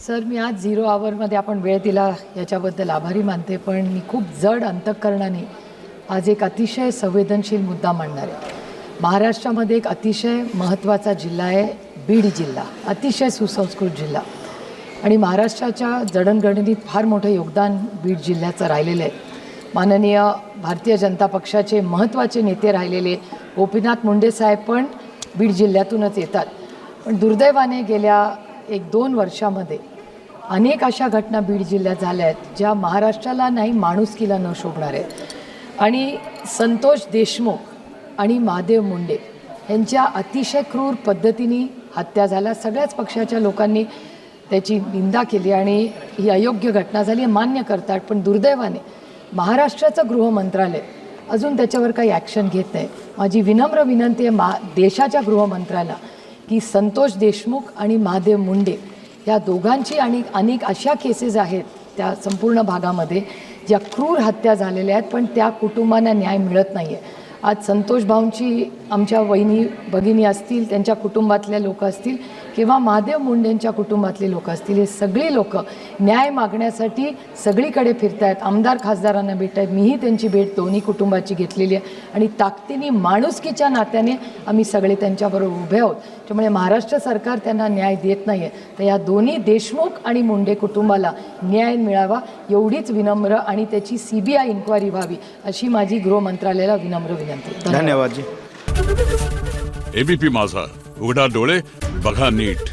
Sir, मी आज 0 आवरमध्ये आपण वेळ दिला याच्याबद्दल आभारी मानते, पण मी खूप जड अंतःकरणाने आज एक अतिशय संवेदनशील मुद्दा मांडणार आहे. महाराष्ट्रामध्ये एक अतिशय महत्त्वाचा जिल्हा आहे बीड जिल्हा, अतिशय सुसंस्कृत जिल्हा. आणि महाराष्ट्राच्या जडणघडणीत फार मोठं योगदान बीड जिल्ह्याचं राहिलेलं आहे. माननीय भारतीय जनता पक्षाचे महत्त्वाचे नेते राहिलेले गोपीनाथ मुंडे साहेब पण बीड जिल्ह्यातूनच येतात. पण दुर्दैवाने गेल्या 1-2 वर्षामध्ये अनेक अशा घटना बीड जिल्ह्यात झाल्या आहेत ज्या महाराष्ट्राला नाही माणुसकीला न शोभणार आहेत. आणि संतोष देशमुख आणि महादेव मुंडे यांच्या अतिशय क्रूर पद्धतीने हत्या झाल्या. सगळ्याच पक्षाच्या लोकांनी त्याची निंदा केली आणि ही अयोग्य घटना झाली आहे मान्य करतात. पण दुर्दैवाने महाराष्ट्राचं गृह मंत्रालय अजून त्याच्यावर काही ॲक्शन घेत नाही. माझी विनम्र विनंती आहे देशाच्या गृहमंत्र्याला की संतोष देशमुख आणि महादेव मुंडे या दोघांची आणि अनेक अशा केसेस आहेत त्या संपूर्ण भागामध्ये ज्या क्रूर हत्या झालेल्या आहेत, पण त्या कुटुंबांना न्याय मिळत नाही आहे. आज संतोष भाऊंची आमच्या वहिनी भगिनी असतील, त्यांच्या कुटुंबातले लोक असतील किंवा महादेव मुंडेंच्या कुटुंबातले लोक असतील, हे सगळी लोक न्याय मागण्यासाठी सगळीकडे फिरत आहेत. आमदार खासदारांना भेट आहेत. मीही त्यांची भेट दोन्ही कुटुंबाची घेतलेली आहे आणि ताकदीने माणुसकीच्या नात्याने आम्ही सगळे त्यांच्याबरोबर उभे आहोत. त्यामुळे महाराष्ट्र सरकार त्यांना न्याय देत नाही आहे, तर या दोन्ही देशमुख आणि मुंडे कुटुंबाला न्याय मिळावा एवढीच विनम्र आणि त्याची CBI इन्क्वायरी व्हावी अशी माझी गृहमंत्रालयाला विनम्र विनंती. धन्यवाद जी. ABP माझा, उघडा डोळे बघा नीट.